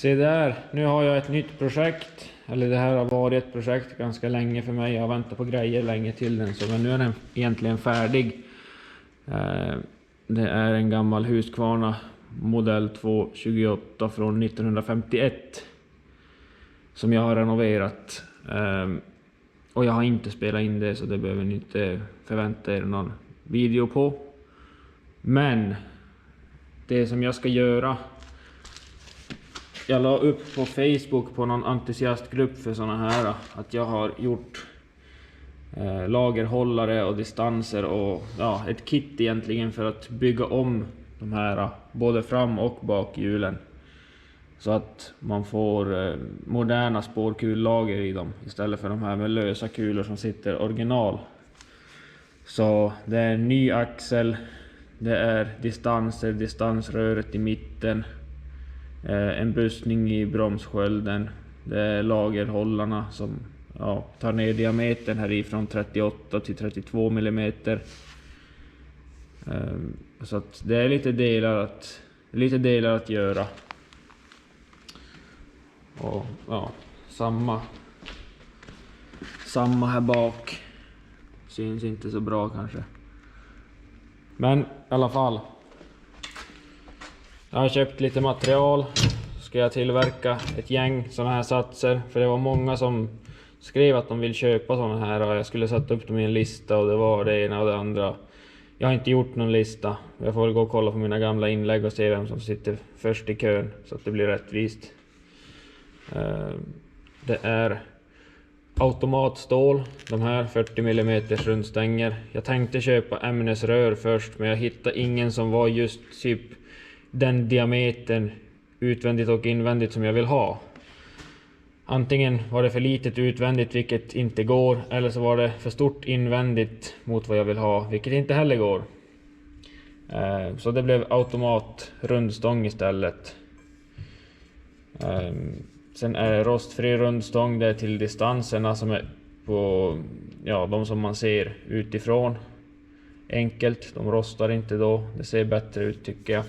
Se där, nu har jag ett nytt projekt. Eller det här har varit ett projekt ganska länge för mig. Jag har väntat på grejer länge till den. Men nu är den egentligen färdig. Det är en gammal Husqvarna modell 228 från 1951. Som jag har renoverat. Och jag har inte spelat in det, så det behöver ni inte förvänta er någon video på. Men det som jag ska göra, jag la upp på Facebook på någon entusiastgrupp för såna här att jag har gjort lagerhållare och distanser och ett kit egentligen för att bygga om de här både fram- och bakhjulen. Så att man får moderna spårkullager i dem istället för de här med lösa kulor som sitter original. Så det är en ny axel, det är distanser, distansröret i mitten, en bussning i bromsskölden, det är lagerhållarna som tar ner diametern här ifrån 38 till 32 mm. Så att det är lite delar att göra. Och samma här bak. Syns inte så bra kanske. Men i alla fall. Jag har köpt lite material. Ska jag tillverka ett gäng sådana här satser. För det var många som skrev att de vill köpa sådana här. Och jag skulle sätta upp dem i en lista och det var det ena och det andra. Jag har inte gjort någon lista. Jag får väl gå och kolla på mina gamla inlägg och se vem som sitter först i kön. Så att det blir rättvist. Det är automatstål, de här 40 mm rundstänger. Jag tänkte köpa ämnesrör först, men jag hittade ingen som var just typ den diametern utvändigt och invändigt som jag vill ha. Antingen var det för litet utvändigt, vilket inte går, eller så var det för stort invändigt mot vad jag vill ha, vilket inte heller går. Så det blev automat rundstång istället. Sen är det rostfri rundstång, det är till distanserna som är på de som man ser utifrån. Enkelt, de rostar inte då, det ser bättre ut tycker jag.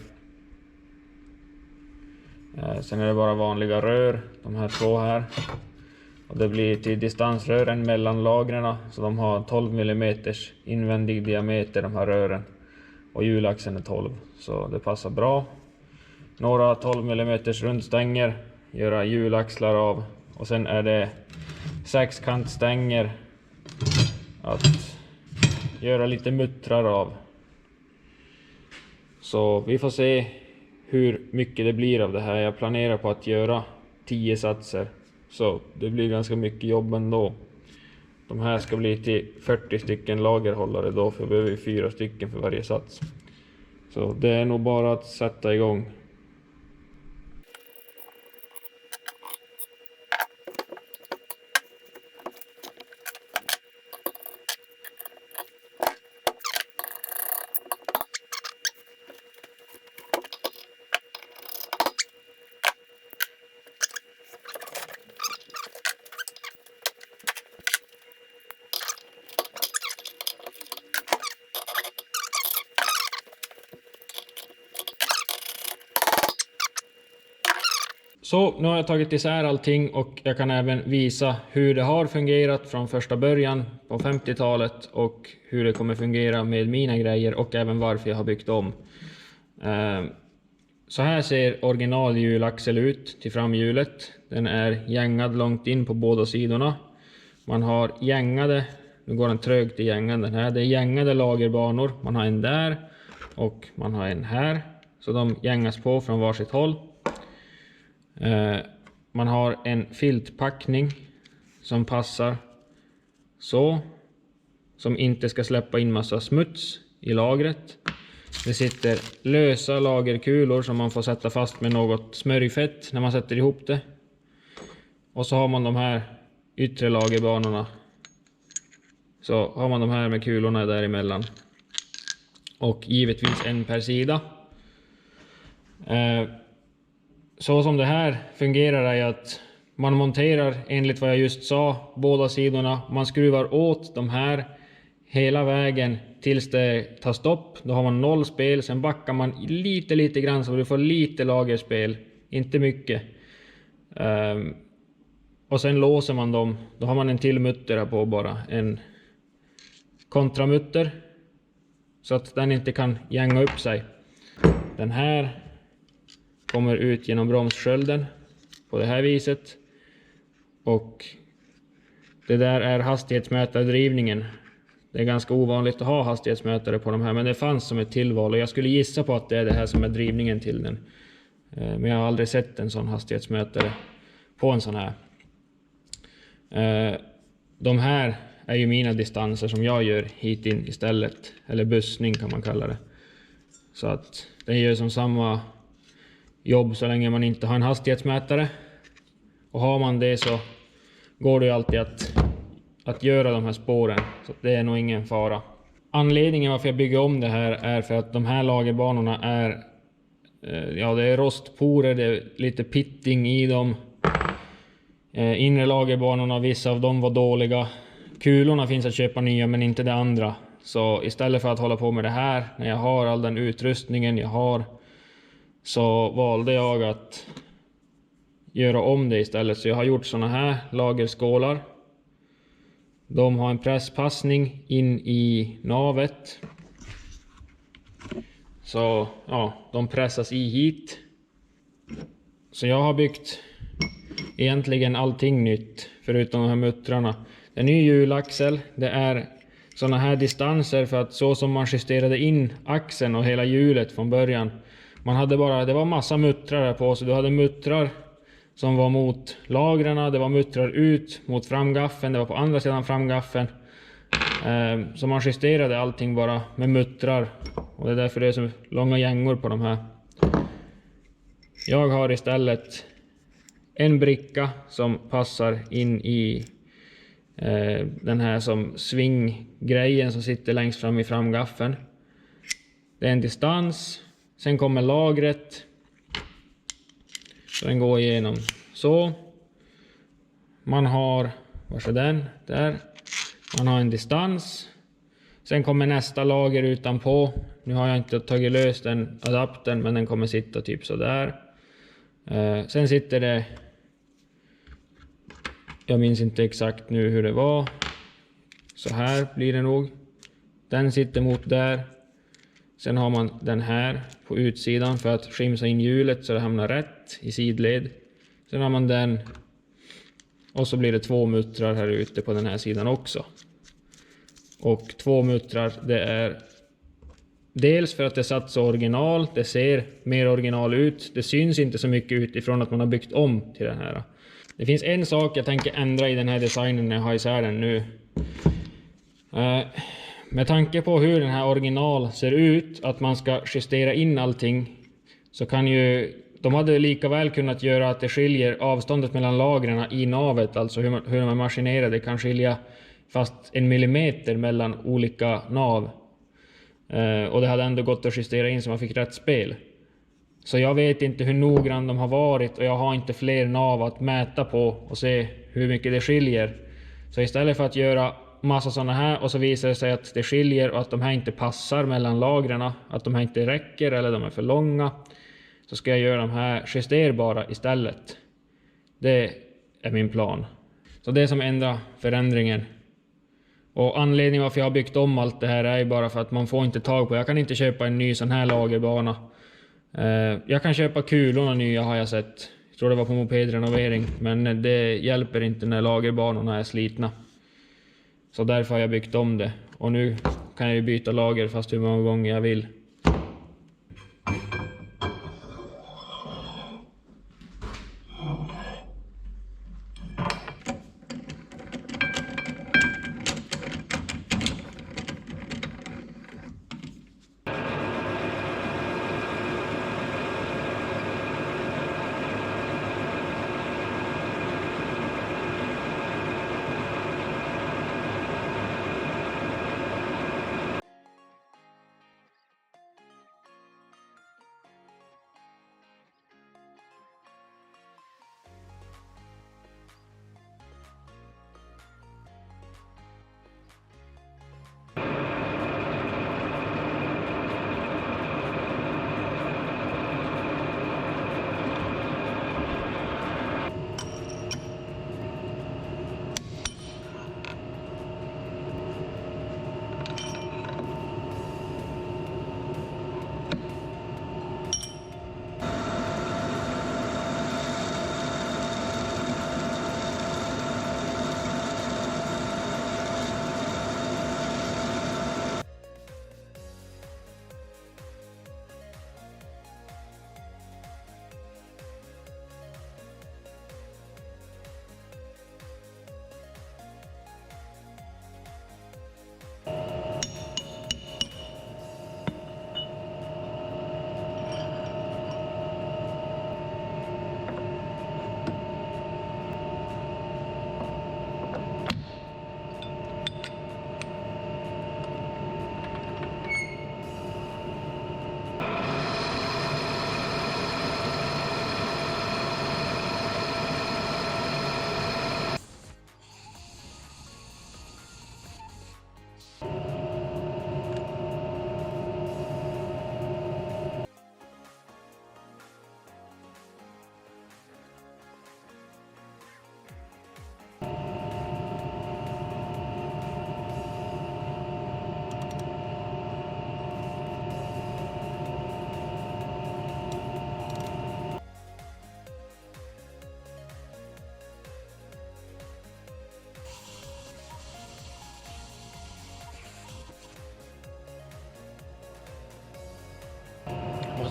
Sen är det bara vanliga rör, de här två här. Och det blir till distansrören mellan lagren, så de har 12 mm invändig diameter de här rören. Och hjulaxeln är 12, så det passar bra. Några 12 mm rundstänger, göra hjulaxlar av. Och sen är det sexkantstänger att göra lite muttrar av. Så vi får se hur mycket det blir av det här. Jag planerar på att göra 10 satser. Så det blir ganska mycket jobb ändå. De här ska bli till 40 stycken lagerhållare då, för vi behöver 4 stycken för varje sats. Så det är nog bara att sätta igång. Så nu har jag tagit isär allting och jag kan även visa hur det har fungerat från första början på 50-talet och hur det kommer fungera med mina grejer och även varför jag har byggt om. Så här ser original hjulaxel ut till framhjulet. Den är gängad långt in på båda sidorna. Man har gängade, nu går den trögt i gängan den här. Det är gängade lagerbanor. Man har en där och man har en här. Så de gängas på från varsitt håll. Man har en filtpackning som passar så, som inte ska släppa in massa smuts i lagret. Det sitter lösa lagerkulor som man får sätta fast med något smörjfett när man sätter ihop det. Och så har man de här yttre lagerbanorna. Så har man de här med kulorna däremellan. Och givetvis en per sida. Så som det här fungerar är att man monterar enligt vad jag just sa båda sidorna. Man skruvar åt de här hela vägen tills det tar stopp. Då har man 0 spel. Sen backar man lite grann så du får lite lagerspel. Inte mycket. Och sen låser man dem. Då har man en till mutter här på bara. En kontramutter. Så att den inte kan gänga upp sig. Den här kommer ut genom bromsskölden på det här viset. Och det där är hastighetsmätardrivningen. Det är ganska ovanligt att ha hastighetsmätare på de här, men det fanns som ett tillval och jag skulle gissa på att det är det här som är drivningen till den. Men jag har aldrig sett en sån hastighetsmätare på en sån här. De här är ju mina distanser som jag gör hit in istället. Eller bussning kan man kalla det. Så att den gör som samma jobb så länge man inte har en hastighetsmätare. Och har man det så går det ju alltid att göra de här spåren. Så det är nog ingen fara. Anledningen varför jag bygger om det här är för att de här lagerbanorna är... Ja, det är rostporer, det är lite pitting i dem. Inre lagerbanorna, vissa av dem var dåliga. Kulorna finns att köpa nya men inte det andra. Så istället för att hålla på med det här, när jag har all den utrustningen jag har, så valde jag att göra om det istället. Så jag har gjort såna här lagerskålar. De har en presspassning in i navet. Så ja, de pressas i hit. Så jag har byggt egentligen allting nytt förutom de här muttrarna. Det är ny hjulaxel, det är såna här distanser för att så som man justerade in axeln och hela hjulet från början. Man hade bara, det var massa muttrar här på, så du hade muttrar som var mot lagren, det var muttrar ut mot framgaffeln, det var på andra sidan framgaffeln. Så man justerade allting bara med muttrar och det är därför det är så långa gängor på de här. Jag har istället en bricka som passar in i den här som svinggrejen som sitter längst fram i framgaffeln. Det är en distans. Sen kommer lagret. Så den går igenom så. Man har, var är den? Där. Man har en distans. Sen kommer nästa lager utanpå. Nu har jag inte tagit lös den adaptern, men den kommer sitta typ så där. Sen sitter det, jag minns inte exakt nu hur det var. Så här blir det nog. Den sitter mot där. Sen har man den här på utsidan för att skimsa in hjulet så det hamnar rätt i sidled. Sen har man den. Och så blir det 2 muttrar här ute på den här sidan också. Och 2 muttrar, det är dels för att det satt så original. Det ser mer original ut. Det syns inte så mycket utifrån att man har byggt om till den här. Det finns en sak jag tänker ändra i den här designen när jag har isär den nu. Med tanke på hur den här original ser ut, att man ska justera in allting, så kan ju, de hade lika väl kunnat göra att det skiljer avståndet mellan lagren i navet, alltså hur de är maskinerade, kan skilja fast 1 millimeter mellan olika nav. Och det hade ändå gått att justera in så man fick rätt spel. Så jag vet inte hur noggrann de har varit och jag har inte fler nav att mäta på och se hur mycket det skiljer. Så istället för att göra massa sådana här och så visar det sig att det skiljer och att de här inte passar mellan lagren, att de här inte räcker eller de är för långa, så ska jag göra de här justerbara istället. Det är min plan. Så det är som ändrar förändringen. Och anledningen varför jag har byggt om allt det här är bara för att man får inte tag på. Jag kan inte köpa en ny sån här lagerbana. Jag kan köpa kulorna nya har jag sett. Jag tror det var på mopedrenovering. Men det hjälper inte när lagerbanorna är slitna. Så därför har jag byggt om det. Och nu kan jag ju byta lager fast hur många gånger jag vill.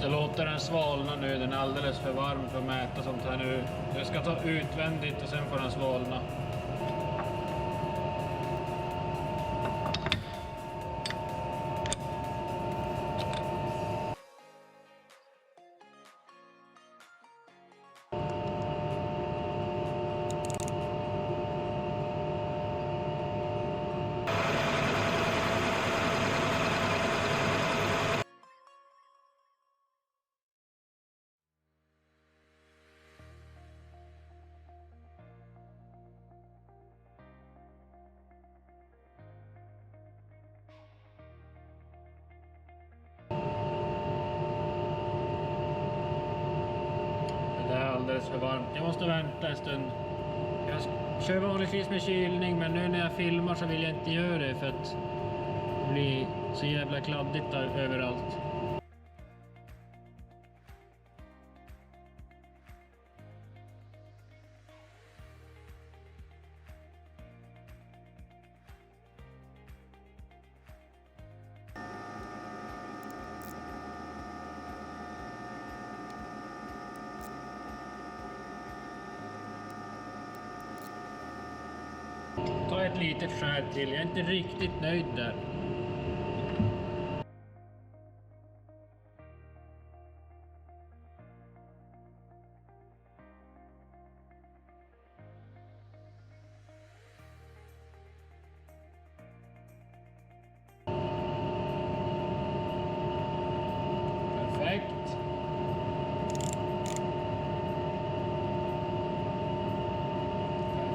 Så låter den svalna nu, den är alldeles för varm för att mäta sånt här nu. Jag ska ta utvändigt och sen får den svalna. Alldeles för varmt. Jag måste vänta en stund. Jag kör vanligtvis med kylning, men nu när jag filmar så vill jag inte göra det för att det blir så jävla kladdigt där överallt. Ta ett litet skär till. Jag är inte riktigt nöjd där. Perfekt.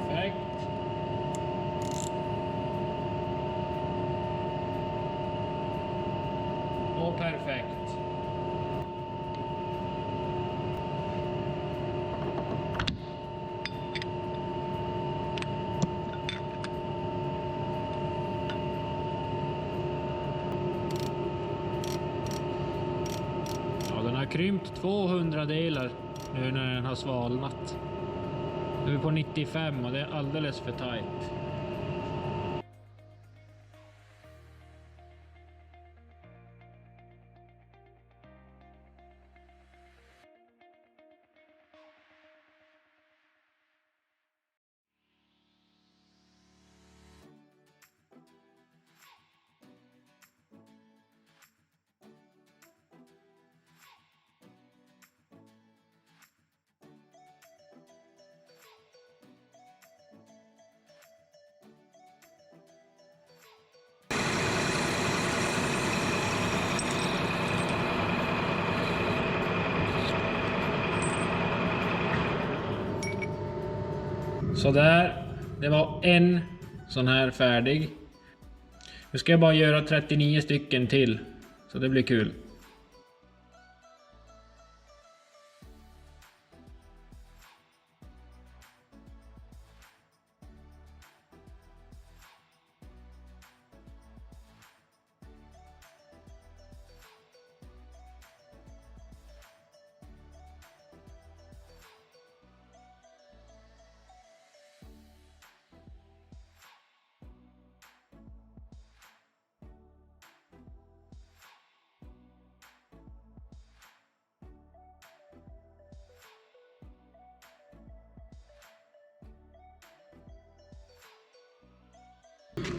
Perfekt. Och perfekt. Ja, den har krympt 200 delar nu när den har svalnat. Nu är vi på 95 och det är alldeles för tajt. Så där, det var en sån här färdig. Nu ska jag bara göra 39 stycken till, så det blir kul.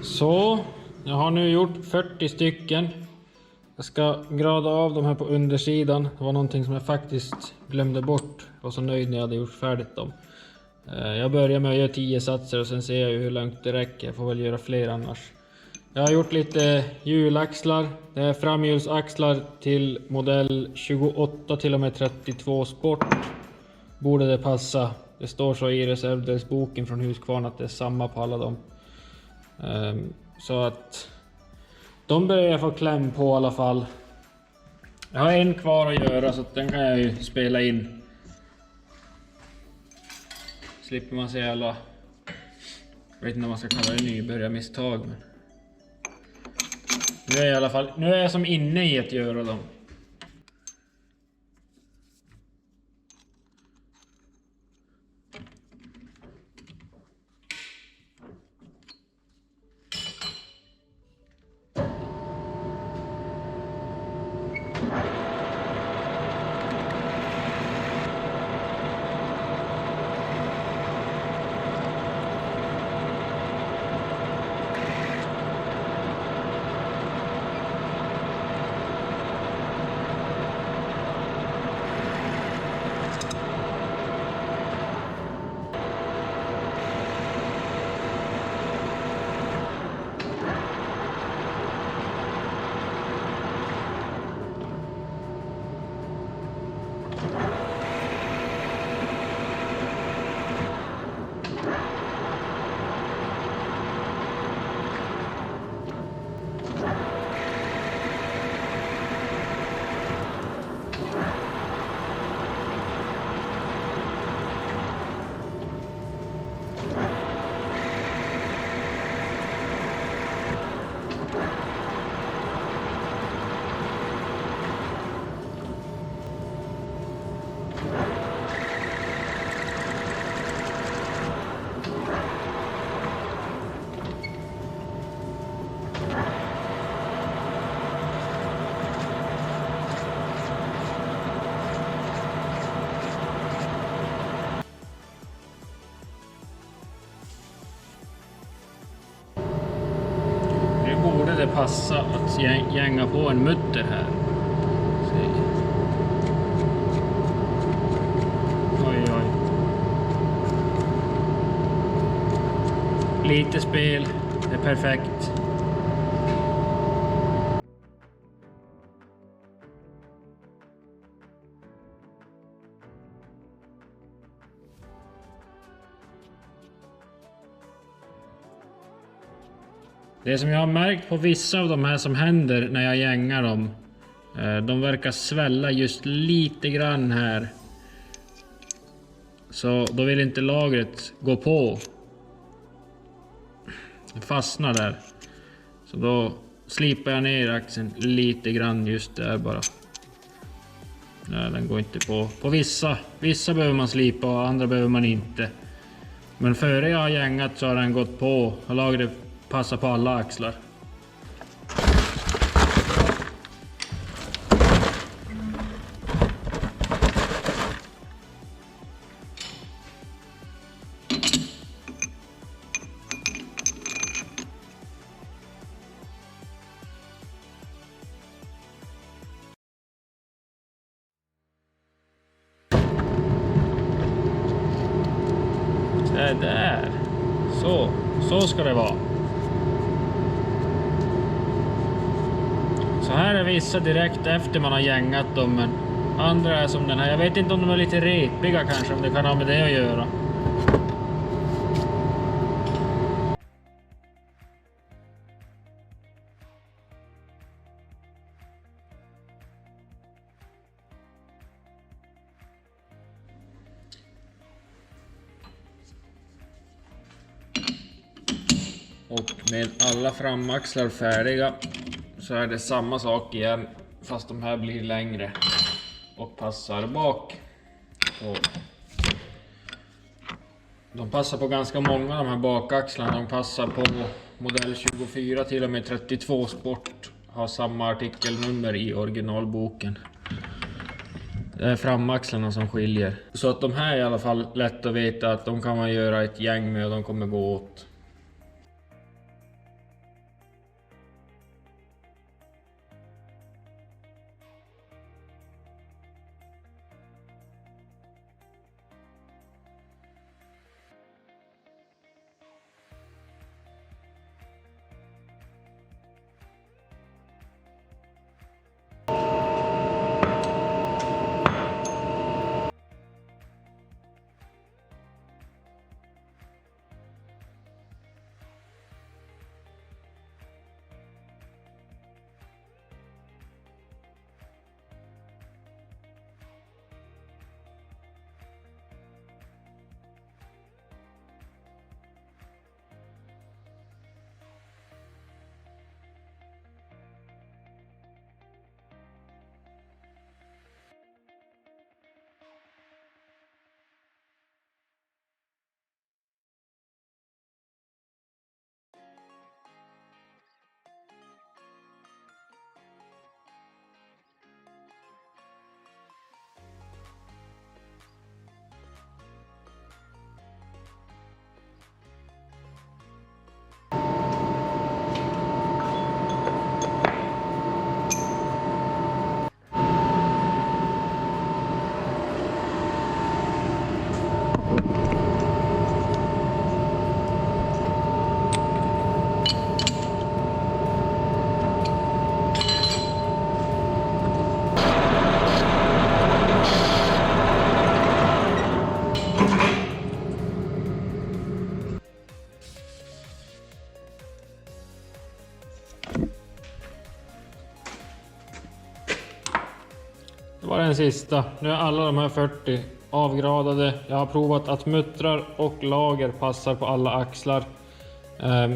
Så, jag har nu gjort 40 stycken. Jag ska grada av de här på undersidan. Det var någonting som jag faktiskt glömde bort. Jag var så nöjd när jag hade gjort färdigt dem. Jag börjar med att göra 10 satser och sen ser jag hur långt det räcker. Jag får väl göra fler annars. Jag har gjort lite hjulaxlar. Det är framhjulsaxlar till modell 28 till och med 32 Sport. Borde det passa. Det står så i reservdelsboken från Husqvarna att det är samma på alla dem. Så att de börjar jag få kläm på i alla fall. Jag har en kvar att göra så att den kan jag ju spela in. Slipper man se alla, jag vet inte om man ska kalla det nybörjarmisstag, men nu är jag i alla fall, nu är jag som inne i att göra dem. det passa att gänga på en mutter här. Se. Oj, oj. Lite spel, det är perfekt. Det som jag har märkt på vissa av de här som händer när jag gängar dem, de verkar svälla just lite grann här. Så då vill inte lagret gå på. Det fastnar där. Så då slipar jag ner axeln lite grann just där bara. Nej, den går inte på. På vissa behöver man slipa och andra behöver man inte. Men före jag har gängat så har den gått på och lagret passar på alla axlar. Det där. Så ska det vara. Så här är vissa direkt efter man har gängat dem, men andra är som den här. Jag vet inte om de är lite repiga kanske, om det kan ha med det att göra. Och med alla framaxlar färdiga så är det samma sak igen, fast de här blir längre och passar bak. Och de passar på ganska många de här bakaxlarna. De passar på modell 24 till och med 32 Sport, har samma artikelnummer i originalboken. Det är framaxlarna som skiljer. Så att de här är i alla fall lätt att veta att de kan man göra ett gäng med och de kommer gå åt. Det var den sista. Nu är alla de här 40 avgradade. Jag har provat att muttrar och lager passar på alla axlar.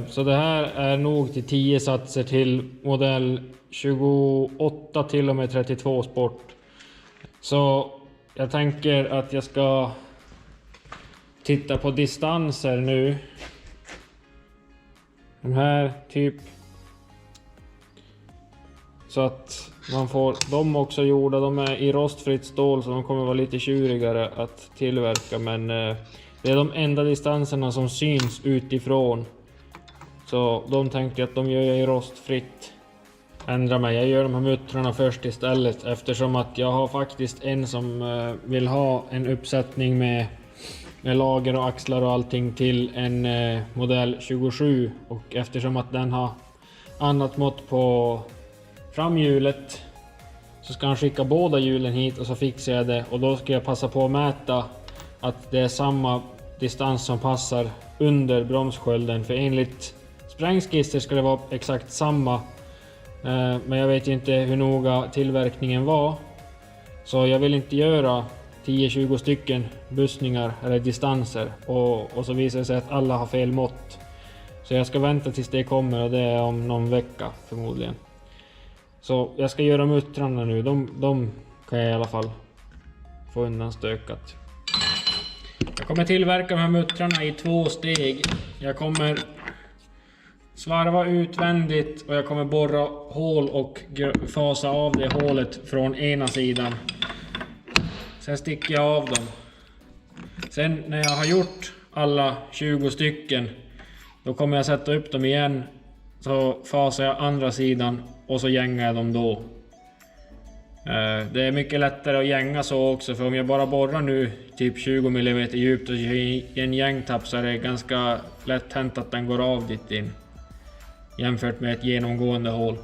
Så det här är nog till 10 satser till modell 28 till och med 32 Sport. Så jag tänker att jag ska titta på distanser nu. De här typ. Så att man får dem också gjorda. De är i rostfritt stål så de kommer vara lite tjurigare att tillverka. Men det är de enda distanserna som syns utifrån. Så de tänkte att de gör jag i rostfritt. Ändra mig, jag gör de här muttrarna först istället, eftersom att jag har faktiskt en som vill ha en uppsättning med lager och axlar och allting till en modell 27, och eftersom att den har annat mått på framhjulet så ska han skicka båda hjulen hit och så fixar jag det, och då ska jag passa på att mäta att det är samma distans som passar under bromsskölden, för enligt sprängskisser ska det vara exakt samma. Men jag vet inte hur noga tillverkningen var, så jag vill inte göra 10-20 stycken bussningar eller distanser och så visar det sig att alla har fel mått. Så jag ska vänta tills det kommer, och det är om någon vecka förmodligen. Så jag ska göra muttrarna nu, de kan jag i alla fall få undan stökat. Jag kommer tillverka de här muttrarna i 2 steg. Jag kommer svarva utvändigt och jag kommer borra hål och fasa av det hålet från ena sidan. Sen sticker jag av dem. Sen när jag har gjort alla 20 stycken, då kommer jag sätta upp dem igen. Så fasar jag andra sidan och så gängar jag dem då. Det är mycket lättare att gänga så också, för om jag bara borrar nu typ 20 mm djupt och i en gängtapp så är det ganska lätt hänt att den går av dit in. Jämfört med ett genomgående hål.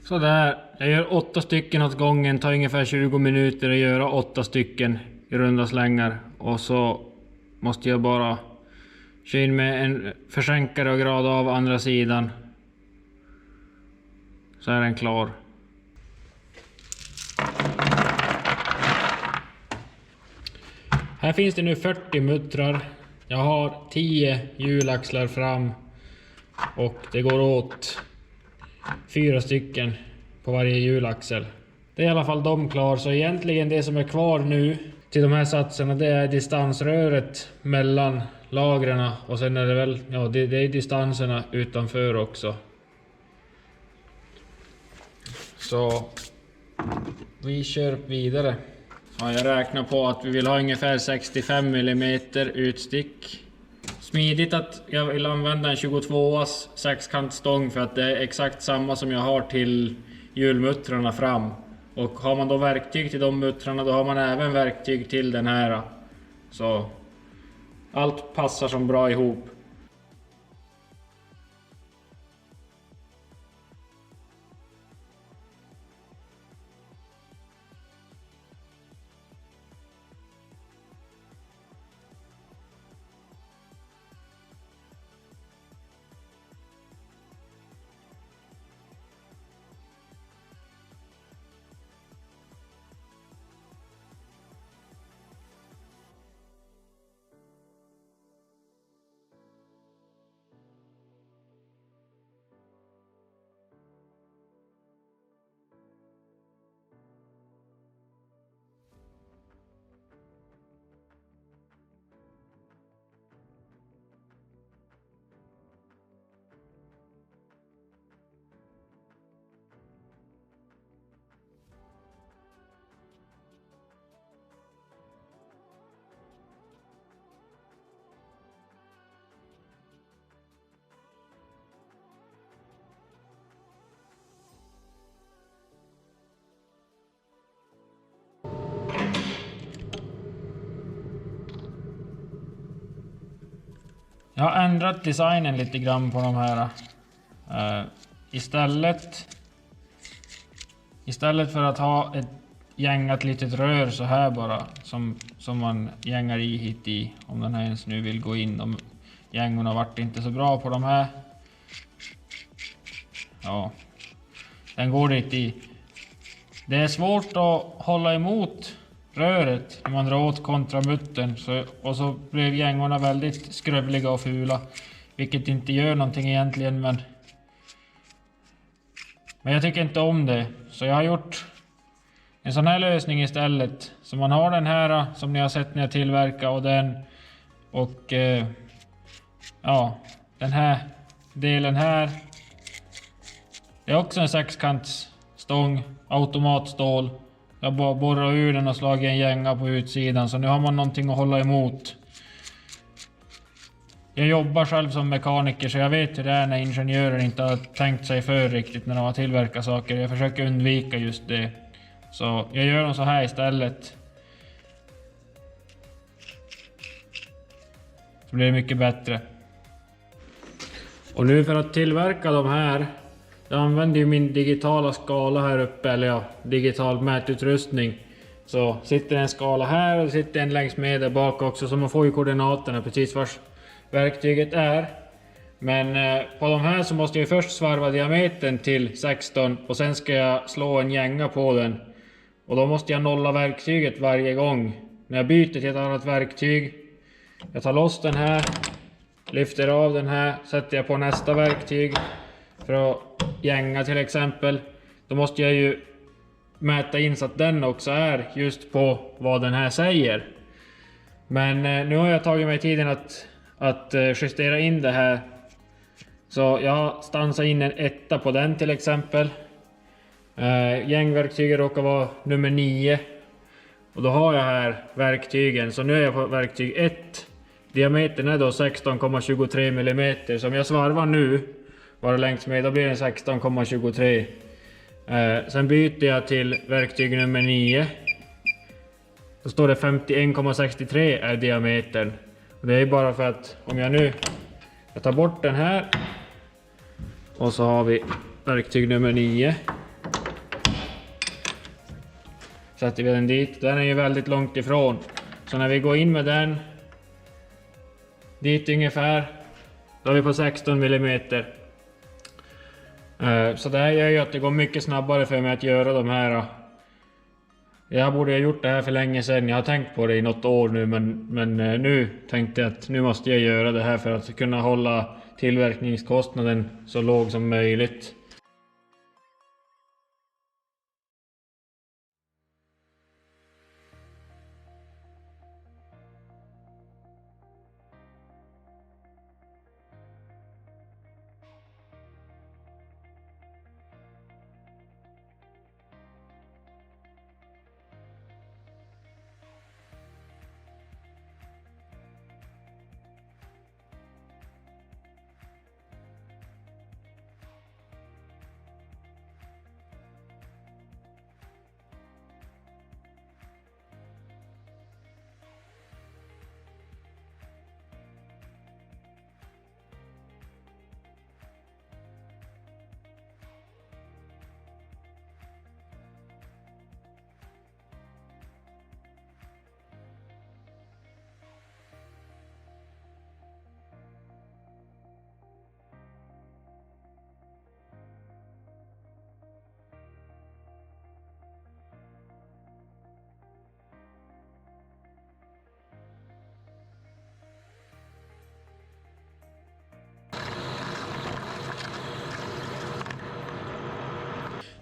Så där, jag gör 8 stycken åt gången, tar ungefär 20 minuter att göra 8 stycken i runda slängar. Och så måste jag bara köra in med en försänkare och grada av andra sidan. Så är den klar. Här finns det nu 40 muttrar. Jag har 10 hjulaxlar fram och det går åt 4 stycken på varje hjulaxel. Det är i alla fall de klar, så egentligen det som är kvar nu till de här satserna, det är distansröret mellan lagren, och sen är det väl, ja, det är distanserna utanför också. Så vi kör vidare. Ja, jag räknar på att vi vill ha ungefär 65 mm utstick. Smidigt att jag vill använda en 22as sexkantstång, för att det är exakt samma som jag har till hjulmuttrarna fram. Och har man då verktyg till de muttrarna, då har man även verktyg till den här. Så allt passar som bra ihop. Jag har ändrat designen lite grann på de här. Istället för att ha ett gängat litet rör så här bara. Som man gängar i hit i. Om den här ens nu vill gå in. Gängorna vart inte så bra på de här. Ja. Den går inte i. Det är svårt att hålla emot röret när man drar åt kontramuttern. Och så blev gängorna väldigt skrövliga och fula. Vilket inte gör någonting egentligen, men jag tycker inte om det. Så jag har gjort en sån här lösning istället. Så man har den här som ni har sett när jag tillverkar och den. Och ja, den här delen här. Det är också en sexkantsstång, automatstål. Jag bara borrar ur den och slagit en gänga på utsidan. Så nu har man någonting att hålla emot. Jag jobbar själv som mekaniker så jag vet hur det är när ingenjörer inte har tänkt sig för riktigt när de har tillverkat saker. Jag försöker undvika just det. Så jag gör dem så här istället. Så blir det mycket bättre. Och nu för att tillverka de här. Jag använder ju min digitala skala här uppe. Eller ja, digital mätutrustning. Så sitter en skala här och sitter en längs med där bak också. Så man får ju koordinaterna precis vars verktyget är. Men på de här så måste jag först svarva diametern till 16. Och sen ska jag slå en gänga på den. Och då måste jag nolla verktyget varje gång. När jag byter till ett annat verktyg. Jag tar loss den här. Lyfter av den här. Sätter jag på nästa verktyg. För att gänga till exempel. Då måste jag ju mäta in så att den också är just på vad den här säger. Men nu har jag tagit mig tiden att justera in det här. Så jag stansar in en etta på den till exempel. Gängverktyget råkar vara nummer 9. Och då har jag här verktygen. Så nu är jag på verktyg 1. Diametern är då 16,23 mm. Så om jag svarvar nu, bara längs med, då blir den 16,23. Sen byter jag till verktyg nummer 9. Då står det 51,63 är diametern. Och det är bara för att om jag tar bort den här. Och så har vi verktyg nummer 9. Sätter vi den dit. Den är ju väldigt långt ifrån. Så när vi går in med den dit ungefär, då är vi på 16 mm. Så det här gör ju att det går mycket snabbare för mig att göra de här. Jag borde ha gjort det här för länge sedan. Jag har tänkt på det i något år nu, men nu tänkte jag att nu måste jag göra det här för att kunna hålla tillverkningskostnaden så låg som möjligt.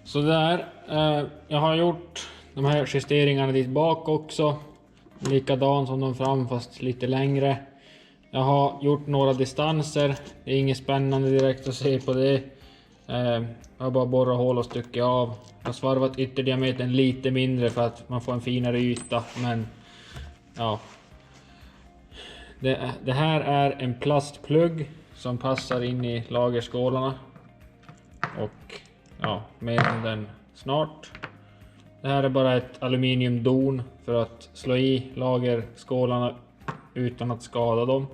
Så där, jag har gjort de här justeringarna dit bak också. Likadan som de fram fast lite längre. Jag har gjort några distanser. Det är inget spännande direkt att se på det. Jag har bara borrat hål och stuckit av. Jag har svarvat ytterdiametern lite mindre för att man får en finare yta. Men ja. Det här är en plastplugg som passar in i lagerskålarna. Och ja, mer om den snart. Det här är bara ett aluminiumdon för att slå i lagerskålarna utan att skada dem.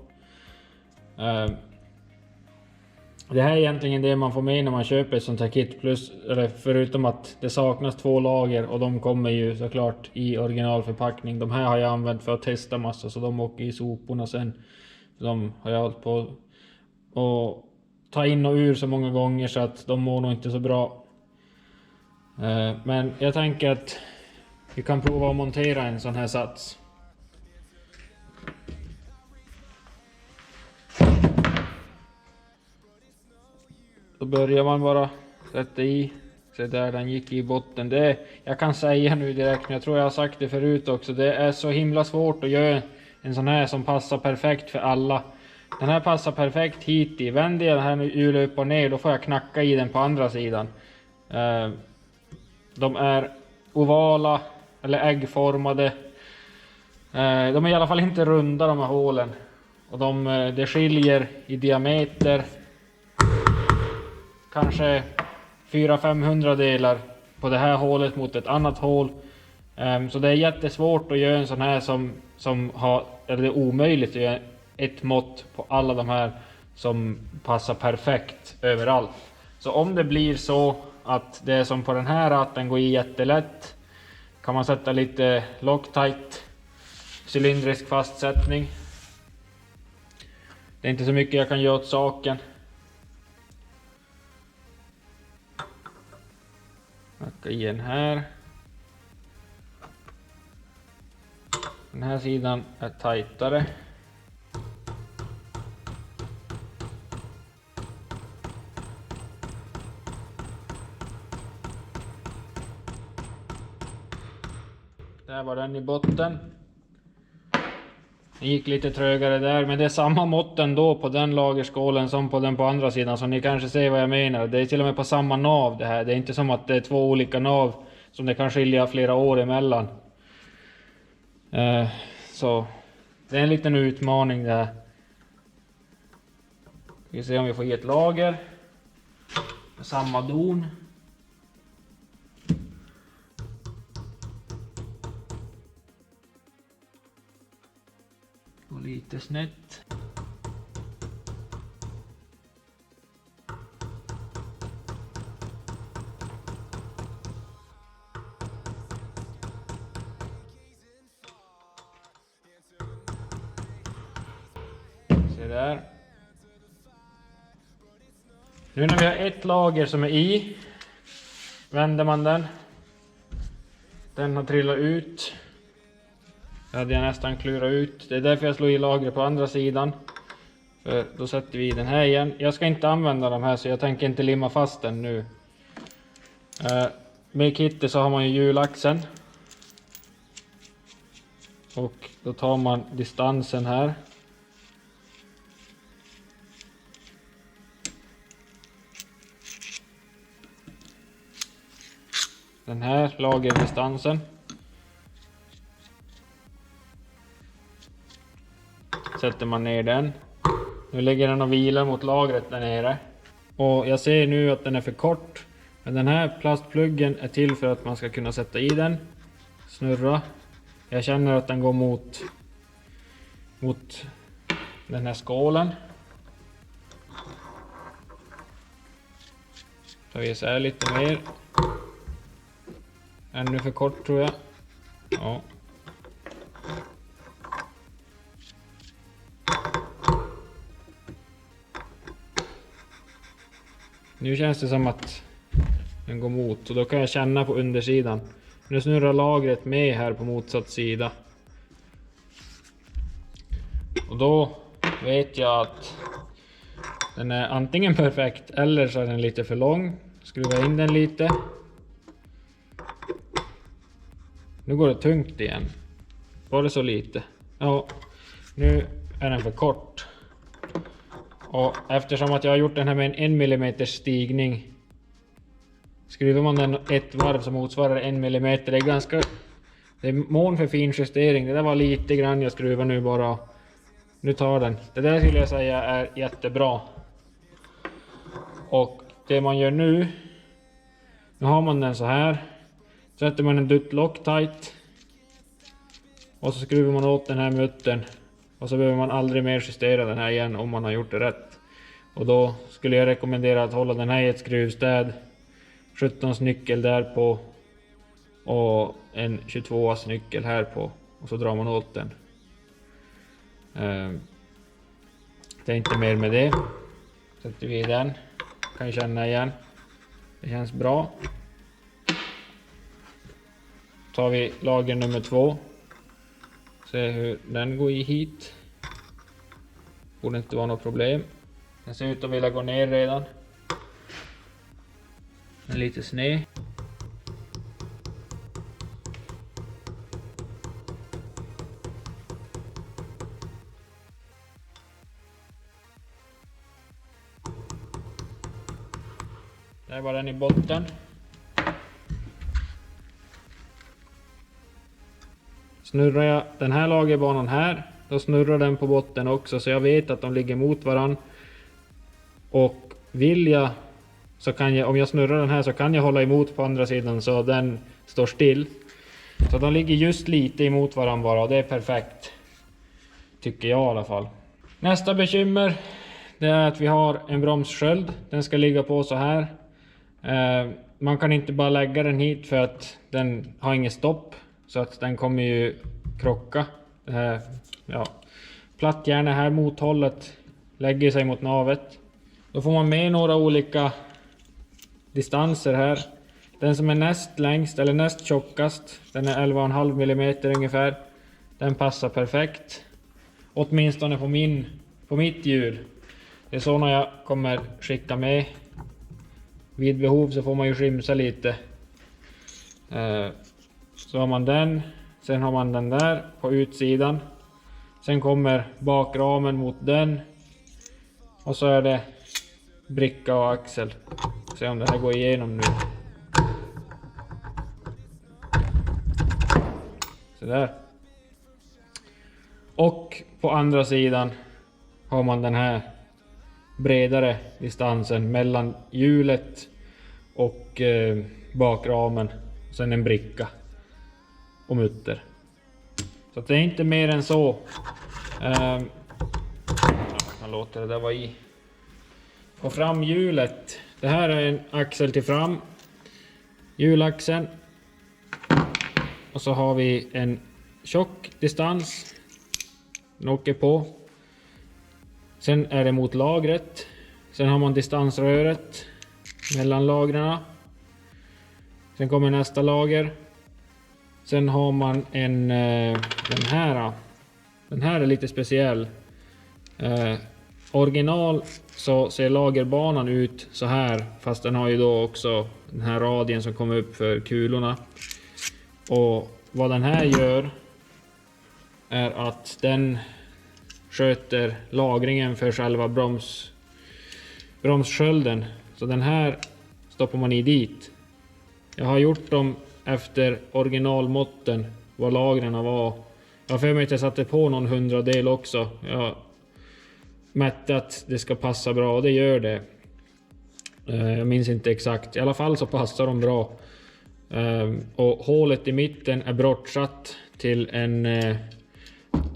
Det här är egentligen det man får med när man köper ett sånt här kit, plus, eller förutom att det saknas 2 lager och de kommer ju såklart i originalförpackning. De här har jag använt för att testa massa, så de åker i soporna sen. De har jag hållit på och ta in och ur så många gånger så att de mår nog inte så bra. Men jag tänker att vi kan prova att montera en sån här sats. Då börjar man bara sätta i. Så där den gick i botten. Det, jag kan säga nu direkt, men jag tror jag har sagt det förut också. Det är så himla svårt att göra en sån här som passar perfekt för alla. Den här passar perfekt hit i. Vänder jag den här hjulet upp och ner, då får jag knacka i den på andra sidan. De är ovala eller äggformade. De är i alla fall inte runda, de här hålen. Och det skiljer i diameter kanske 400-500 delar på det här hålet mot ett annat hål. Så det är jättesvårt att göra en sån här som har, eller det är omöjligt att göra ett mått på alla de här som passar perfekt överallt. Så om det blir så att det är som på den här, att den går i jättelätt, kan man sätta lite Loctite cylindrisk fastsättning. Det är inte så mycket jag kan göra åt saken. Knacka i den här. Den här sidan är tajtare. Där var den i botten. Det gick lite trögare där, men det är samma mått ändå på den lagerskålen som på den på andra sidan, så ni kanske ser vad jag menar. Det är till och med på samma nav det här. Det är inte som att det är 2 olika nav som det kan skilja flera år emellan. Så det är en liten utmaning det här. Vi ser om vi får i ett lager med samma don. Och lite snett. Se där. Nu när vi har ett lager som är i, vänder man den. Den har trillat ut. Det hade jag nästan klurat ut. Det är därför jag slår i lagret på andra sidan. För då sätter vi den här igen. Jag ska inte använda de här, så jag tänker inte limma fast den nu. Med kittet så har man ju hjulaxeln. Och då tar man distansen här. Den här lagerdistansen. Sätter man ner den. Nu ligger den och vilar mot lagret där nere. Och jag ser nu att den är för kort. Men den här plastpluggen är till för att man ska kunna sätta i den. Snurra. Jag känner att den går mot den här skålen. Tar vi isär lite mer. Ännu för kort tror jag. Ja. Nu känns det som att den går mot, och då kan jag känna på undersidan. Nu snurrar lagret med här på motsatt sida. Och då vet jag att den är antingen perfekt eller så är den lite för lång. Skruva in den lite. Nu går det tungt igen. Var det så lite? Ja, nu är den för kort. Och eftersom att jag har gjort den här med en 1 mm stigning, skruvar man den ett varv så motsvarar 1 mm. Det är ganska, det är mån för fin justering. Det där var lite grann jag skruvar nu bara. Nu tar den. Det där skulle jag säga är jättebra. Och det man gör nu har man den så här. Sätter man en dutt Loctite. Och så skruvar man åt den här muttern. Och så behöver man aldrig mer justera den här igen om man har gjort det rätt. Och då skulle jag rekommendera att hålla den här i ett skruvstäd. 17 nyckel där på. Och en 22 nyckel här på. Och så drar man åt den. Det är inte mer med det. Sätter vi den. Kan känna igen. Det känns bra. Tar vi lager nummer 2. Se hur den går i hit. Borde inte vara något problem. Den ser ut att vilja gå ner redan. Den är lite sned. Där var den i botten. Snurrar jag den här lagerbanan här, då snurrar den på botten också, så jag vet att de ligger mot varann. Och vill jag, så kan jag, om jag snurrar den här så kan jag hålla emot på andra sidan så den står still. Så de ligger just lite emot varann bara, och det är perfekt. Tycker jag i alla fall. Nästa bekymmer, det är att vi har en bromssköld. Den ska ligga på så här. Man kan inte bara lägga den hit för att den har inget stopp. Så att den kommer ju krocka. Ja. Plattjärnet här mot hållet lägger sig mot navet. Då får man med några olika distanser här. Den som är näst längst eller näst tjockast, den är 11,5 mm ungefär. Den passar perfekt. Åtminstone på mitt hjul. Det är såna jag kommer skicka med. Vid behov så får man ju skimsa lite. Så har man den. Sen har man den där på utsidan. Sen kommer bakramen mot den. Och så är det bricka och axel. Se om det här går igenom nu. Så där. Och på andra sidan har man den här bredare distansen mellan hjulet och bakramen. Sen en bricka och mutter. Så det är inte mer än så. Man kan låta det där vara i. På framhjulet. Det här är en axel till fram. Hjulaxeln. Och så har vi en tjock distans. Den åker på. Sen är det mot lagret. Sen har man distansröret mellan lagren. Sen kommer nästa lager. Sen har man den här. Den här är lite speciell. Original så ser lagerbanan ut så här. Fast den har ju då också den här radien som kommer upp för kulorna. Och vad den här gör är att den sköter lagringen för själva bromsskölden. Så den här stoppar man i dit. Jag har gjort dem efter originalmåtten vad lagren var. Jag har för mig att jag satte på någon 100-del också. Jag mätte att det ska passa bra och det gör det. Jag minns inte exakt. I alla fall så passar de bra. Och hålet i mitten är brottsatt till en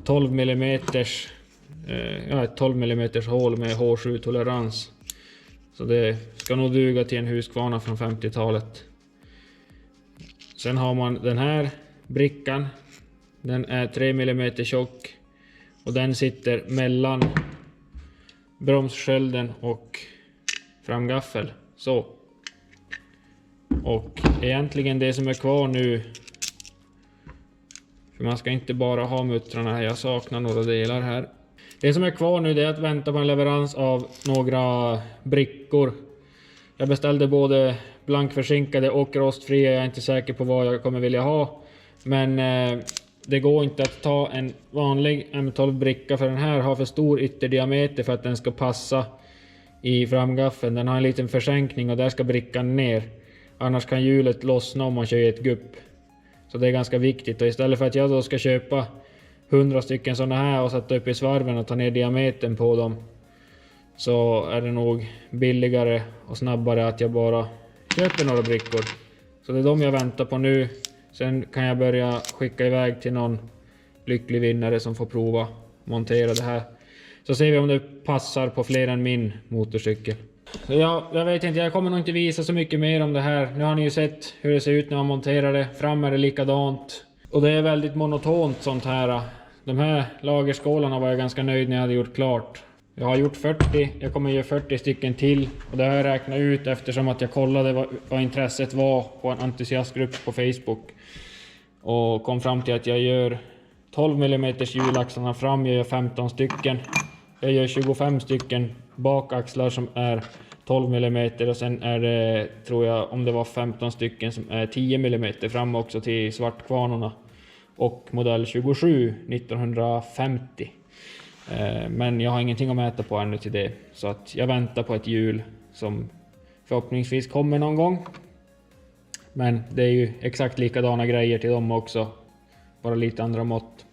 12 mm ett 12 mm hål med H7 tolerans. Så det ska nog duga till en Husqvarna från 50-talet. Sen har man den här brickan. Den är 3 mm tjock. Och den sitter mellan bromsskölden och framgaffel. Så. Och egentligen det som är kvar nu. För man ska inte bara ha muttrarna här. Jag saknar några delar här. Det som är kvar nu det är att vänta på en leverans av några brickor. Jag beställde både blankförsinkade och rostfria. Jag är inte säker på vad jag kommer vilja ha. Men det går inte att ta en vanlig M12 bricka. För den här har för stor ytterdiameter för att den ska passa i framgaffeln. Den har en liten försänkning och där ska brickan ner. Annars kan hjulet lossna om man kör i ett gupp. Så det är ganska viktigt. Och istället för att jag då ska köpa 100 stycken sådana här och sätta upp i svarven och ta ner diametern på dem. Så är det nog billigare och snabbare att jag bara köper några brickor. Så det är de jag väntar på nu. Sen kan jag börja skicka iväg till någon lycklig vinnare som får prova montera det här. Så ser vi om det passar på fler än min motorcykel. Så jag vet inte, jag kommer nog inte visa så mycket mer om det här. Nu har ni ju sett hur det ser ut när man monterar det. Fram är det likadant. Och det är väldigt monotont sånt här. De här lagerskålarna var jag ganska nöjd när jag hade gjort klart. Jag har gjort 40, jag kommer göra 40 stycken till. Och det har jag räknat ut eftersom att jag kollade vad intresset var på en entusiastgrupp på Facebook. Och kom fram till att jag gör 12 mm hjulaxlarna fram, jag gör 15 stycken. Jag gör 25 stycken bakaxlar som är 12 mm och sen är det, tror jag, om det var 15 stycken som är 10 mm fram också till svartkvarnorna. Och modell 27 1950. Men jag har ingenting att mäta på ännu till det. Så att jag väntar på ett hjul som förhoppningsvis kommer någon gång. Men det är ju exakt likadana grejer till dem också. Bara lite andra mått.